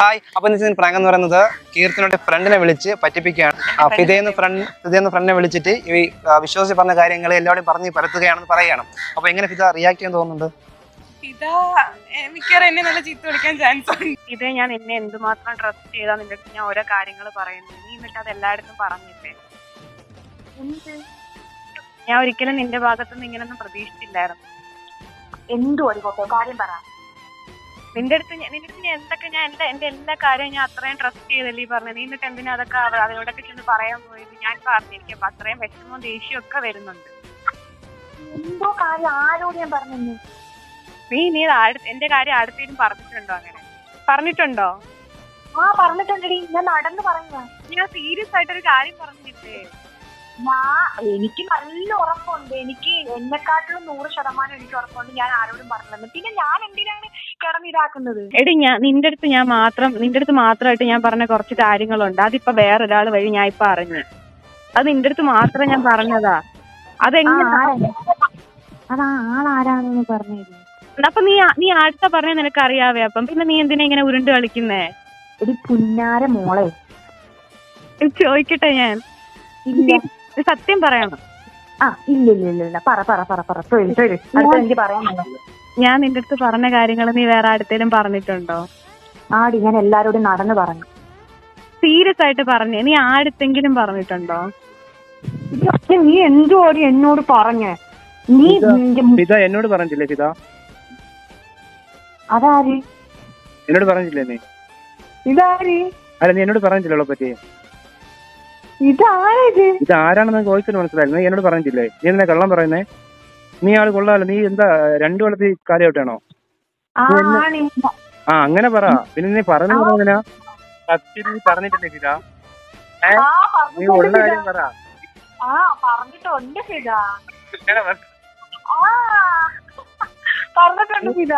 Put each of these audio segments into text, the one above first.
Hi, അപ്പൊ prank എന്ന് പറയുന്നത് കീർത്തനയുടെ ഫ്രണ്ടിനെ വിളിച്ച് പറ്റിപ്പിക്കുകയാണ്. ഫിദയെന്ന് ഫ്രണ്ടിനെ വിളിച്ചിട്ട് ഈ വിശ്വാസി പറഞ്ഞ കാര്യങ്ങൾ എല്ലാവരും പറഞ്ഞ് പരത്തുകയാണെന്ന് പറയുകയാണ്. അപ്പൊ എങ്ങനെ ഫിദ റിയാക്ട് ചെയ്യാൻ തോന്നുന്നുണ്ട്? എന്നെ നല്ല ചീത്ത വിളിക്കാൻ ചാൻസ് ഉണ്ട്. ഇതേ ഞാൻ എന്നെ എന്തുമാത്രം ട്രസ്റ്റ് ചെയ്താ നിന്റെ ഞാൻ ഓരോ കാര്യങ്ങൾ പറയുന്നു. നീ എന്നിട്ട് അത് എല്ലായിടത്തും പറഞ്ഞിട്ടേ ഞാൻ ഒരിക്കലും നിന്റെ ഭാഗത്തുനിന്ന് ഇങ്ങനൊന്നും പ്രതീക്ഷിച്ചില്ലായിരുന്നു. എന്തോ ഒരു കാര്യം പറ. നിന്റെ അടുത്ത് ഞാൻ എന്തൊക്കെ എന്റെ എല്ലാ കാര്യവും ഞാൻ അത്രയും ട്രസ്റ്റ് ചെയ്തല്ലേ ഈ പറഞ്ഞത്. നീ എന്നിട്ട് എന്തിനാ അതൊക്കെ അതിനോടൊക്കെ ചെന്ന് പറയാൻ പോയത്? ഞാൻ പറഞ്ഞിരിക്കും അത്രയും വിഷമവും ദേഷ്യവും ഒക്കെ വരുന്നുണ്ട്. എന്തോ കാര്യം ആരോട് ഞാൻ പറഞ്ഞു? നീ എന്റെ കാര്യം അടുത്തേലും പറഞ്ഞിട്ടുണ്ടോ? അങ്ങനെ പറഞ്ഞിട്ടുണ്ടോ? പറഞ്ഞിട്ടുണ്ടെടി, ഞാൻ നടന്ന് പറയുക. ഞാൻ സീരിയസ് ആയിട്ടൊരു കാര്യം പറഞ്ഞിട്ടേ. എനിക്ക് നല്ല ഉറപ്പുണ്ട്. എനിക്ക് എന്നെക്കാട്ടിലും 100% എനിക്ക് ഉറപ്പുണ്ട്. ഞാൻ ആരോടും പറഞ്ഞില്ല. പിന്നെ ഞാൻ എന്തിനാണ് കിടന്നിതാക്കുന്നത്? എടി നിന്റെ അടുത്ത് മാത്രമായിട്ട് ഞാൻ പറഞ്ഞ കുറച്ച് കാര്യങ്ങളുണ്ട്. അതിപ്പോ വേറൊരാൾ വഴി ഞാൻ ഇപ്പൊ അറിഞ്ഞു. അത് നിന്റെ അടുത്ത് മാത്രം ഞാൻ പറഞ്ഞതാ. അതാ ആളാരാണെന്ന് പറഞ്ഞത്. അപ്പൊ നീ അടുത്ത പറഞ്ഞ നിനക്ക് അറിയാവേ. അപ്പം പിന്നെ നീ എന്തിനാ ഇങ്ങനെ ഉരുണ്ട് കളിക്കുന്നേ? ഒരു പുന്നാര മോളെ ചോദിക്കട്ടെ ഞാൻ? സത്യം പറയണം. ഇല്ല പറ എനിക്ക് പറയാനുള്ളത്. ഞാൻ നിന്റെ അടുത്ത് പറഞ്ഞ കാര്യങ്ങൾ നീ വേറെ അടുത്തേലും പറഞ്ഞിട്ടുണ്ടോ? ആടി, ഞാൻ എല്ലാരോടും നടന്ന് പറഞ്ഞു. സീരിയസ് ആയിട്ട് പറഞ്ഞേ? നീ ആടുത്തെങ്കിലും പറഞ്ഞിട്ടുണ്ടോ? നീ എന്തോ എന്നോട് പറഞ്ഞേ? നീ എന്നോട് പറഞ്ഞില്ലേ ഫിദ? അതാര്? എന്നോട് പറഞ്ഞില്ലേ നീ? ഇതാര്? അല്ല, നീ എന്നോട് പറഞ്ഞില്ലല്ലോ പറ്റി. ഇത് ആരാണെന്ന് ചോദിച്ചിട്ട് മനസ്സിലായിരുന്നു. നീ എന്നോട് പറഞ്ഞില്ലേ? നീ എന്താ കള്ളം പറയുന്നേ? നീ ആള് കൊള്ളാലോ. നീ എന്താ 2 കൊല്ലത്തിൽ കാര്യമായിട്ടാണോ? അങ്ങനെ പറ. പിന്നെ നീ പറഞ്ഞില്ല സത്യം പറഞ്ഞിട്ടില്ലേ ഫിദ? നീ ഉള്ള കാര്യം പറ. പറഞ്ഞിട്ടുണ്ട് ഫിദ. പറഞ്ഞിട്ടുണ്ട് ഫിദ.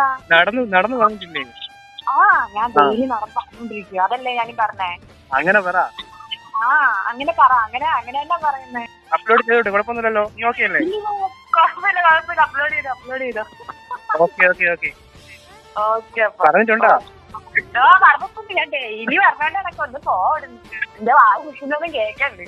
നടന്നു പറഞ്ഞിട്ടില്ലേ? ഞാൻ ഡെയിലി നടന്ന് പറഞ്ഞോണ്ടിരിക്കുക. അതല്ലേ ഞാൻ പറഞ്ഞേ. അങ്ങനെ പറ. അങ്ങനെ പറ. അങ്ങനെ തന്നെ പറയുന്നേ. അപ്ലോഡ് ചെയ്തോട്ടെ, കുഴപ്പമൊന്നുമില്ലല്ലോ. നീ ഓക്കെ അല്ലേ? കുഴപ്പമില്ല. അപ്ലോഡ് ചെയ്തോ. ഓക്കെ പറഞ്ഞിട്ടുണ്ടോ? പറഞ്ഞിട്ടുണ്ട്. ഞാൻ ഡെയിലി പറഞ്ഞോണ്ട് എനക്ക് ഒന്ന് പോടുന്നു. എന്റെ വായ വിഷയൊന്നും കേക്കണ്ട്.